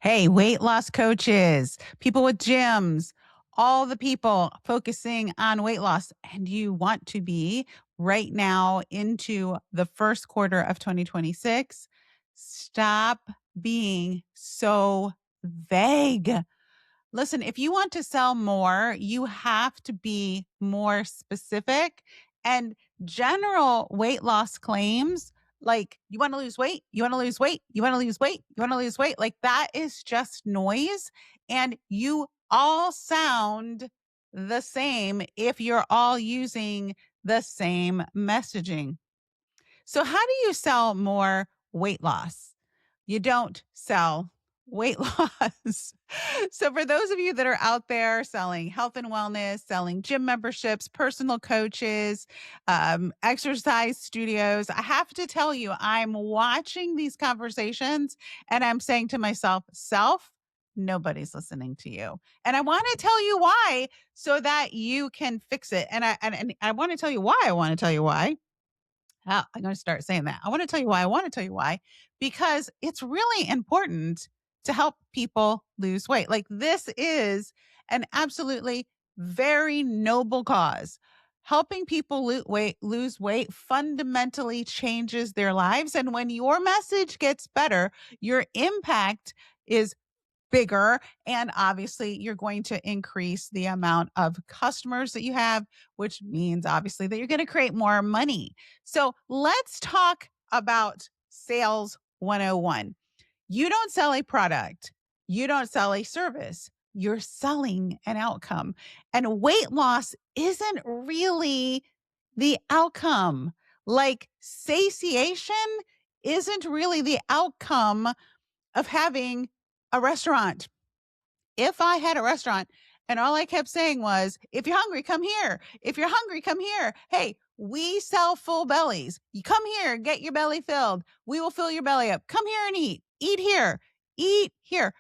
Hey, weight loss coaches, people with gyms, all the people focusing on weight loss, and you want to be right now into the first quarter of 2026, stop being so vague. Listen, if you want to sell more, you have to be more specific. And general weight loss claims like you want to lose weight, you want to lose weight, you want to lose weight, you want to lose weight, like that is just noise. And you all sound the same if you're all using the same messaging. So, how do you sell more weight loss? You don't sell weight loss. So, for those of you that are out there selling health and wellness, selling gym memberships, personal coaches, exercise studios, I have to tell you, I'm watching these conversations and I'm saying to myself, self, nobody's listening to you. And I want to tell you why so that you can fix it. And I want to tell you why I want to tell you why. I'm going to start saying that. I want to tell you why. I want to tell you why, because it's really important to help people lose weight. Like, this is an absolutely very noble cause. Helping people lose weight fundamentally changes their lives. And when your message gets better, your impact is bigger. And obviously, you're going to increase the amount of customers that you have, which means obviously that you're going to create more money. So let's talk about sales 101. You don't sell a product, you don't sell a service, you're selling an outcome. And weight loss isn't really the outcome. Like, satiation isn't really the outcome of having a restaurant. If I had a restaurant and all I kept saying was, if you're hungry, come here. If you're hungry, come here. Hey, we sell full bellies. You come here, get your belly filled. We will fill your belly up. Come here and eat. Eat here. Eat here.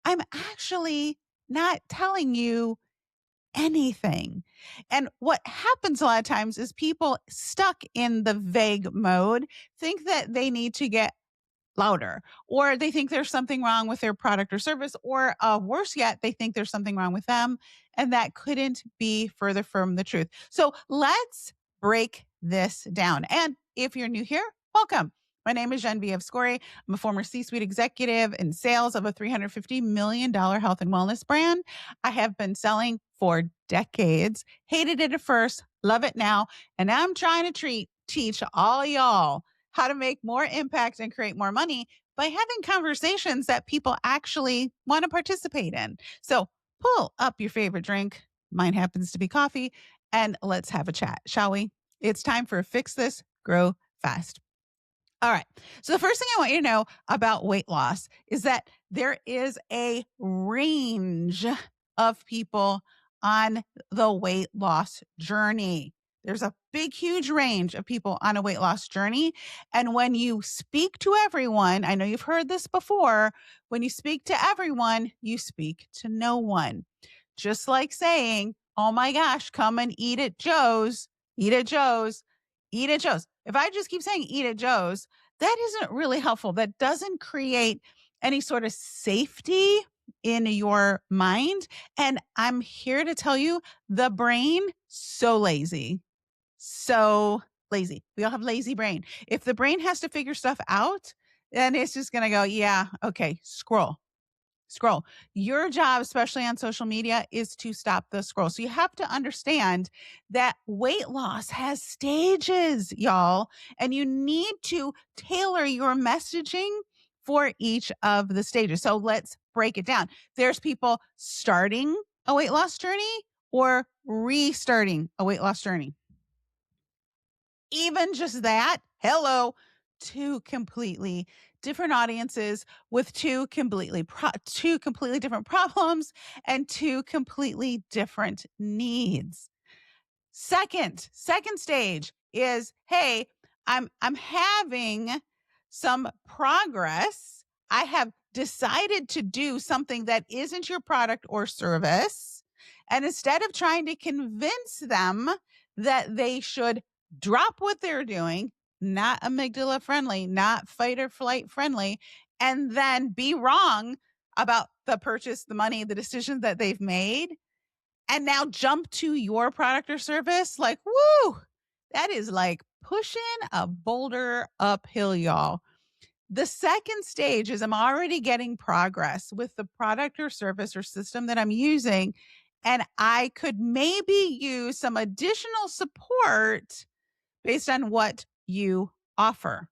I'm actually not telling you anything. And what happens a lot of times is people stuck in the vague mode think that they need to get louder, or they think there's something wrong with their product or service, or worse yet, they think there's something wrong with them. And that couldn't be further from the truth. So let's break this down. And if you're new here, welcome. My name is Genevieve. I'm a former C-suite executive in sales of a $350 million health and wellness brand. I have been selling for decades, hated it at first, love it now. And I'm trying to teach all y'all how to make more impact and create more money by having conversations that people actually want to participate in. So pull up your favorite drink. Mine happens to be coffee, and let's have a chat, shall we? It's time for Fix This, Grow Fast. All right. So the first thing I want you to know about weight loss is that there is a range of people on the weight loss journey. There's a big, huge range of people on a weight loss journey. And when you speak to everyone, I know you've heard this before, when you speak to everyone, you speak to no one. Just like saying, oh my gosh, come and eat at Joe's, eat at Joe's, eat at Joe's. If I just keep saying eat at Joe's, that isn't really helpful. That doesn't create any sort of safety in your mind. And I'm here to tell you, the brain, so lazy. So lazy. We all have lazy brain. If the brain has to figure stuff out, then it's just going to go, yeah, okay, scroll. Your job, especially on social media, is to stop the scroll. So you have to understand that weight loss has stages, y'all, and you need to tailor your messaging for each of the stages. So let's break it down. There's people starting a weight loss journey or restarting a weight loss journey. Even just that, hello, two completely different audiences with two completely different problems and two completely different needs. Second stage is, hey, I'm having some progress. I have decided to do something that isn't your product or service. And instead of trying to convince them that they should drop what they're doing, not amygdala friendly, not fight or flight friendly, and then be wrong, about the purchase, the money, the decisions that they've made, and now jump to your product or service, like, woo, that is like pushing a boulder uphill, y'all. The second stage is I'm already getting progress with the product or service or system that I'm using, and I could maybe use some additional support based on what you offer.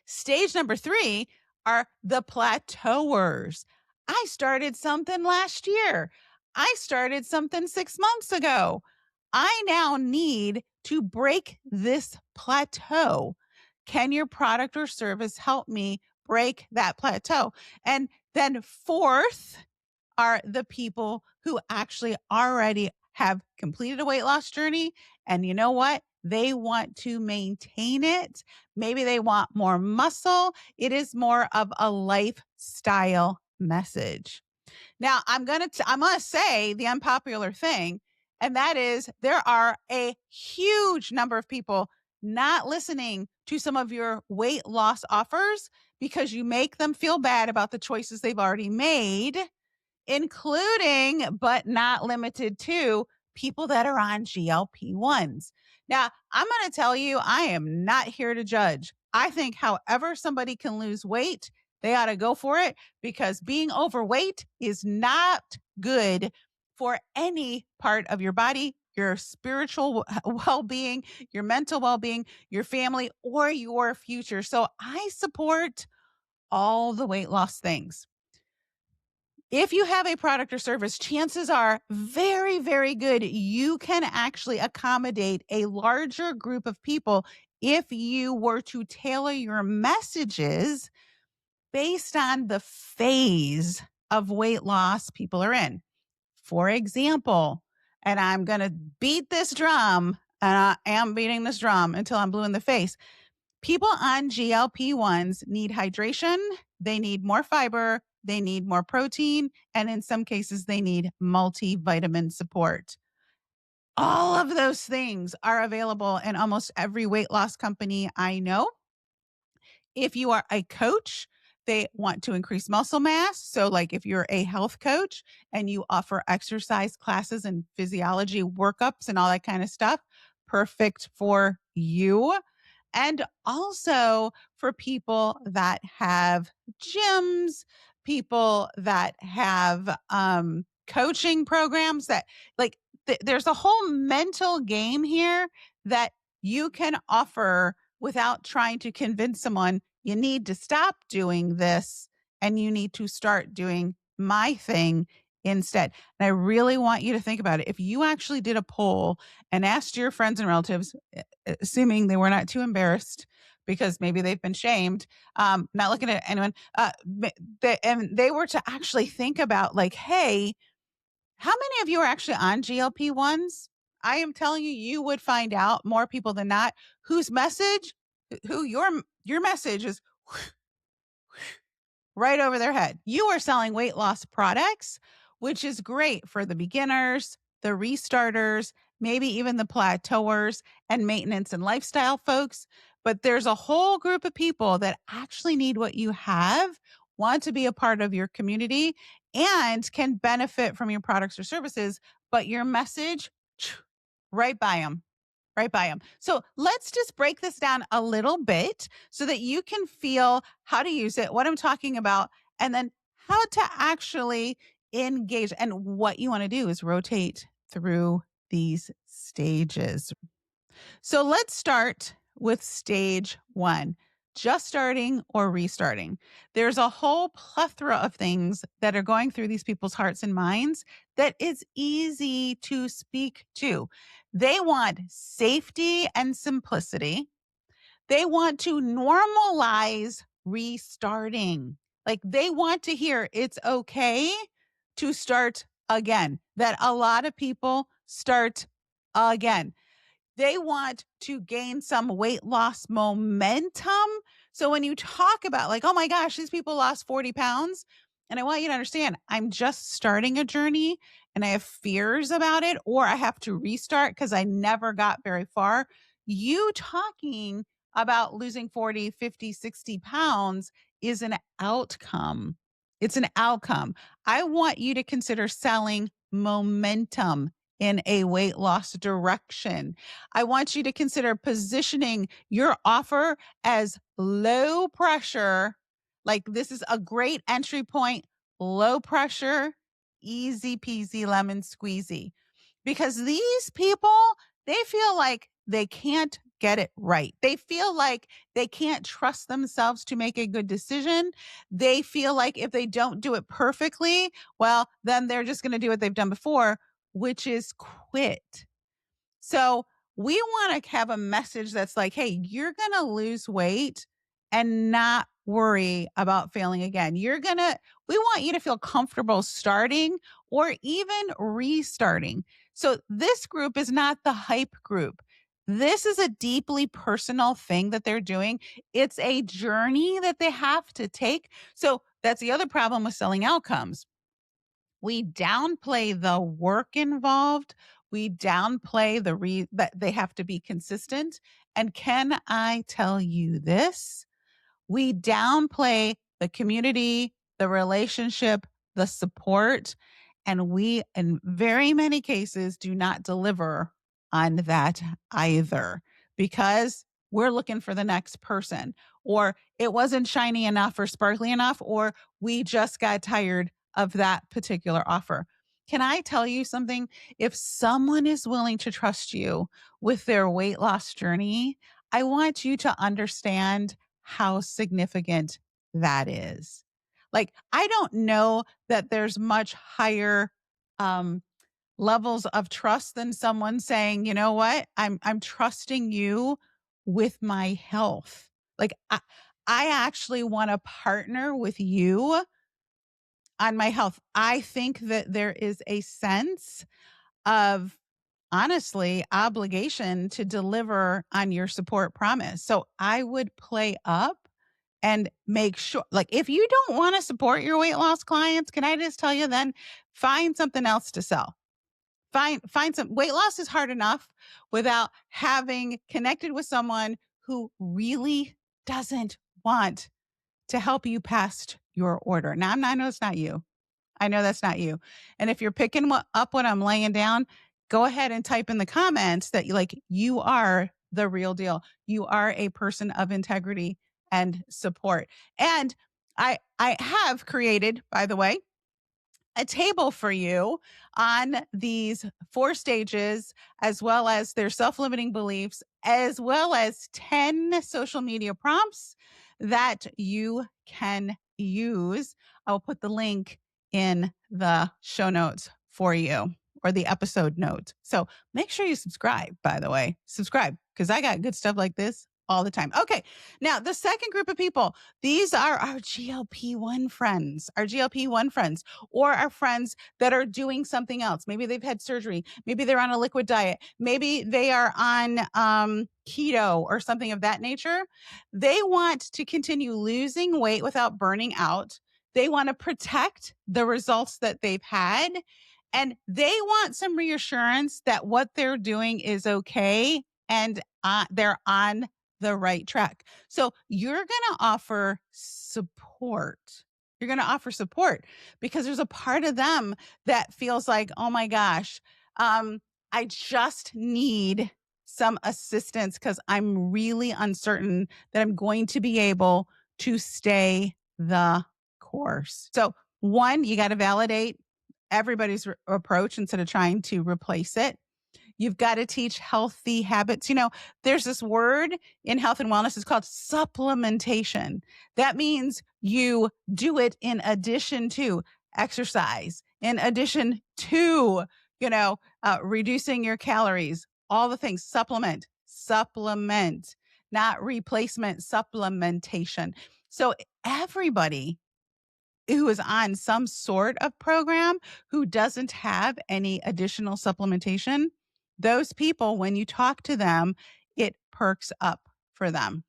Stage number 3 are the plateauers. I started something last year. I started something 6 months ago. I now need to break this plateau. Can your product or service help me break that plateau? And then fourth are the people who actually already have completed a weight loss journey. And you know what? They want to maintain it. Maybe they want more muscle. It is more of a lifestyle message. Now, I'm going to say the unpopular thing, and that is there are a huge number of people not listening to some of your weight loss offers because you make them feel bad about the choices they've already made, including but not limited to people that are on GLP-1s. Now, I'm going to tell you, I am not here to judge. I think however somebody can lose weight, they ought to go for it because being overweight is not good for any part of your body, your spiritual well-being, your mental well-being, your family, or your future. So I support all the weight loss things. If you have a product or service, chances are very, very good you can actually accommodate a larger group of people if you were to tailor your messages based on the phase of weight loss people are in. For example, and I'm going to beat this drum, and I am beating this drum until I'm blue in the face. People on GLP-1s need hydration, they need more fiber, they need more protein, and in some cases, they need multivitamin support. All of those things are available in almost every weight loss company I know. If you are a coach, they want to increase muscle mass. So, like if you're a health coach and you offer exercise classes and physiology workups and all that kind of stuff, perfect for you. And also for people that have gyms, people that have coaching programs that like there's a whole mental game here that you can offer without trying to convince someone you need to stop doing this and you need to start doing my thing instead. And I really want you to think about it. If you actually did a poll and asked your friends and relatives, assuming they were not too embarrassed because maybe they've been shamed, not looking at anyone, and they were to actually think about like, hey, how many of you are actually on GLP-1s? I am telling you, you would find out more people than not whose message, who your message is right over their head. You are selling weight loss products, which is great for the beginners, the restarters, maybe even the plateauers and maintenance and lifestyle folks. But there's a whole group of people that actually need what you have, want to be a part of your community, and can benefit from your products or services. But your message, right by them right by them. So let's just break this down a little bit so that you can feel how to use it, what I'm talking about, and then how to actually engage. And what you want to do is rotate through these stages. So let's start with stage 1. Just starting or restarting. There's a whole plethora of things that are going through these people's hearts and minds that is easy to speak to. They want safety and simplicity. They want to normalize restarting. Like they want to hear it's okay to start again, that a lot of people start again. They want to gain some weight loss momentum. So when you talk about like, oh my gosh, these people lost 40 pounds. And I want you to understand, I'm just starting a journey and I have fears about it, or I have to restart because I never got very far. You talking about losing 40, 50, 60 pounds is an outcome. It's an outcome. I want you to consider selling momentum in a weight loss direction. I want you to consider positioning your offer as low pressure. Like this is a great entry point, low pressure, easy peasy lemon squeezy. Because these people, they feel like they can't get it right. They feel like they can't trust themselves to make a good decision. They feel like if they don't do it perfectly, well, then they're just going to do what they've done before, which is quit. So we want to have a message that's like, hey, you're going to lose weight and not worry about failing again. We want you to feel comfortable starting or even restarting. So this group is not the hype group. This is a deeply personal thing that they're doing. It's a journey that they have to take. So that's the other problem with selling outcomes. We downplay the work involved. We downplay that they have to be consistent. And can I tell you this? We downplay the community, the relationship, the support, and we, in very many cases, do not deliver on that either because we're looking for the next person, or it wasn't shiny enough or sparkly enough, or we just got tired of that particular offer. Can I tell you something? If someone is willing to trust you with their weight loss journey, I want you to understand how significant that is. Like, I don't know that there's much higher um, levels of trust than someone saying, you know what, I'm trusting you with my health. Like, I actually want to partner with you on my health. I think that there is a sense of honestly obligation to deliver on your support promise. So I would play up and make sure, like, if you don't want to support your weight loss clients, can I just tell you then find something else to sell. Find some weight loss is hard enough without having connected with someone who really doesn't want to help you past your order. Now, I know it's not you. I know that's not you. And if you're picking up what I'm laying down, go ahead and type in the comments that you are the real deal. You are a person of integrity and support. And I have created, by the way, a table for you on these 4 stages, as well as their self-limiting beliefs, as well as 10 social media prompts that you can use. I'll put the link in the show notes for you, or the episode notes. So make sure you subscribe, by the way. Subscribe, because I got good stuff like this all the time. Okay. Now, the second group of people, these are our GLP-1 friends, or our friends that are doing something else. Maybe they've had surgery. Maybe they're on a liquid diet. Maybe they are on keto or something of that nature. They want to continue losing weight without burning out. They want to protect the results that they've had. And they want some reassurance that what they're doing is okay and they're on the right track. So you're going to offer support. You're going to offer support because there's a part of them that feels like, oh my gosh, I just need some assistance because I'm really uncertain that I'm going to be able to stay the course. So, one, you got to validate everybody's approach instead of trying to replace it. You've got to teach healthy habits. There's this word in health and wellness, it's called supplementation. That means you do it in addition to exercise, in addition to, reducing your calories, all the things. Supplement, not replacement, supplementation. So everybody who is on some sort of program who doesn't have any additional supplementation, those people, when you talk to them, it perks up for them.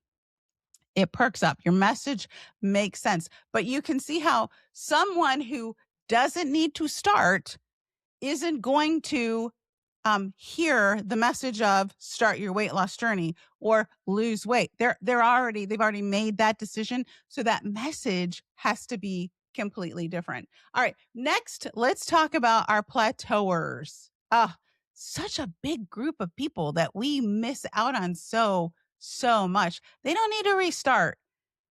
It perks up. Your message makes sense. But you can see how someone who doesn't need to start isn't going to hear the message of start your weight loss journey or lose weight. They've already made that decision. So that message has to be completely different. All right. Next, let's talk about our plateauers. Such a big group of people that we miss out on so much. They don't need to restart.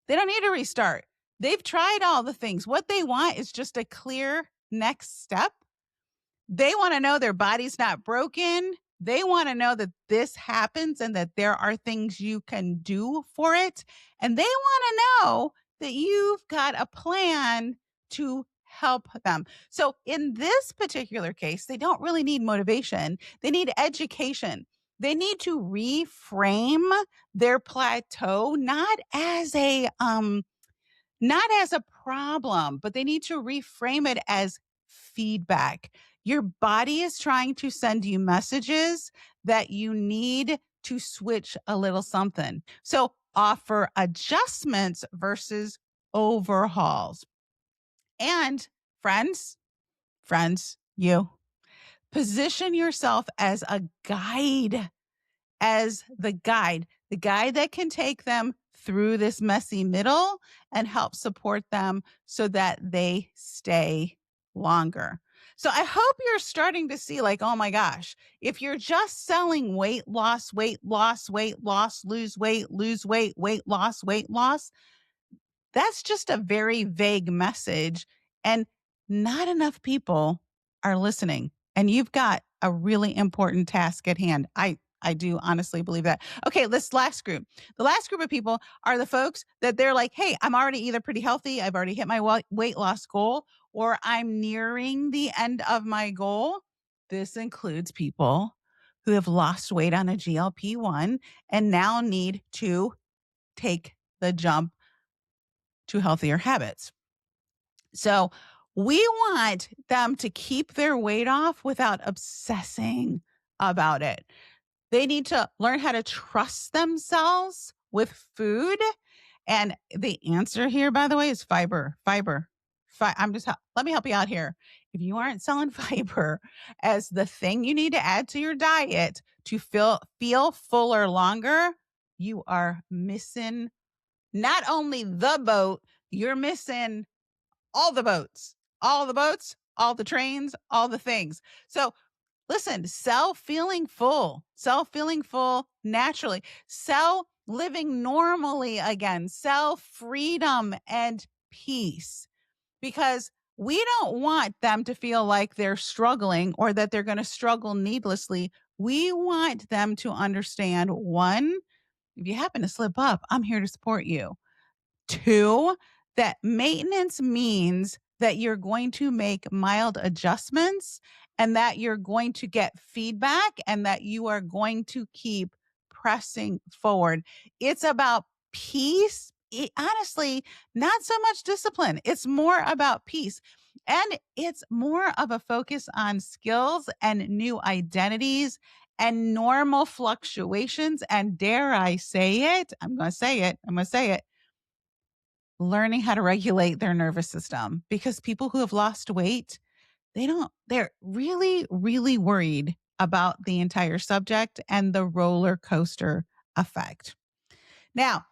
They don't need to restart. They've tried all the things. What they want is just a clear next step. They want to know their body's not broken. They want to know that this happens and that there are things you can do for it. And they want to know that you've got a plan to help them. So in this particular case, they don't really need motivation. They need education. They need to reframe their plateau not as a problem, but they need to reframe it as feedback. Your body is trying to send you messages that you need to switch a little something. So offer adjustments versus overhauls. And friends, you position yourself as a guide, as the guide that can take them through this messy middle and help support them so that they stay longer. So I hope you're starting to see like, oh my gosh, if you're just selling weight loss, lose weight, weight loss, that's just a very vague message. And not enough people are listening. And you've got a really important task at hand. I do honestly believe that. Okay, this last group. The last group of people are the folks that they're like, hey, I'm already either pretty healthy, I've already hit my weight loss goal, or I'm nearing the end of my goal. This includes people who have lost weight on a GLP-1 and now need to take the jump to healthier habits. So we want them to keep their weight off without obsessing about it. They need to learn how to trust themselves with food. And the answer here, by the way, is fiber. Let me help you out here. If you aren't selling fiber as the thing you need to add to your diet to feel fuller longer, you are missing not only the boat, you're missing all the boats, all the trains, all the things. So listen, self feeling full naturally, self living normally again, self freedom and peace, because we don't want them to feel like they're struggling or that they're going to struggle needlessly. We want them to understand one, if you happen to slip up, I'm here to support you. Two, that maintenance means that you're going to make mild adjustments and that you're going to get feedback and that you are going to keep pressing forward. It's about peace. Honestly, not so much discipline. It's more about peace. And it's more of a focus on skills and new identities and normal fluctuations. And dare I say it? I'm going to say it, learning how to regulate their nervous system, because people who have lost weight, they're really worried about the entire subject and the roller coaster effect. Now,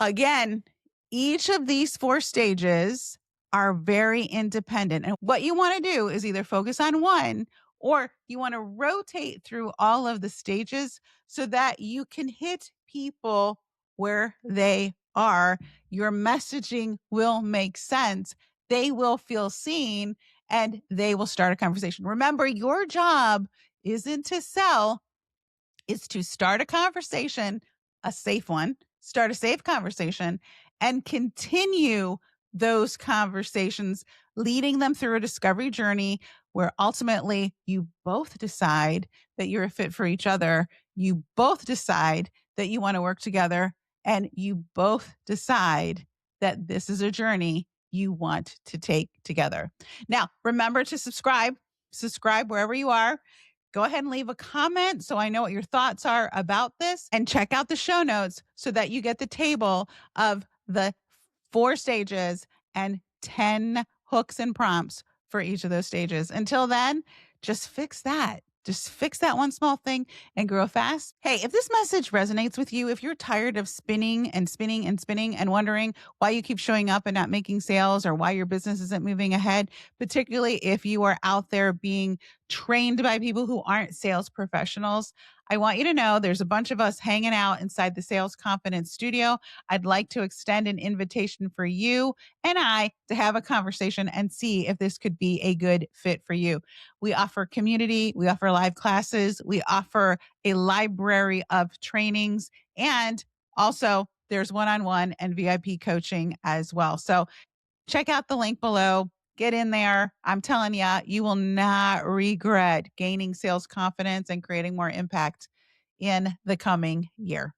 again, each of these 4 stages are very independent. And what you want to do is either focus on one or you want to rotate through all of the stages so that you can hit people where they are. Your messaging will make sense. They will feel seen and they will start a conversation. Remember, your job isn't to sell, is to start a conversation, a safe one, start a safe conversation, and continue those conversations, leading them through a discovery journey where ultimately you both decide that you're a fit for each other. You both decide that you want to work together, and you both decide that this is a journey you want to take together. Now, remember to subscribe wherever you are. Go ahead and leave a comment so I know what your thoughts are about this, and check out the show notes so that you get the table of the 4 stages and 10 hooks and prompts for each of those stages. Until then, just fix that. Just fix that one small thing and grow fast. Hey, if this message resonates with you, if you're tired of spinning and spinning and spinning and wondering why you keep showing up and not making sales or why your business isn't moving ahead, particularly if you are out there being trained by people who aren't sales professionals, I want you to know there's a bunch of us hanging out inside the Sales Confidence Studio. I'd like to extend an invitation for you and I to have a conversation and see if this could be a good fit for you. We offer community, we offer live classes, we offer a library of trainings, and also there's one on one and VIP coaching as well. So check out the link below. Get in there. I'm telling you, you will not regret gaining sales confidence and creating more impact in the coming year.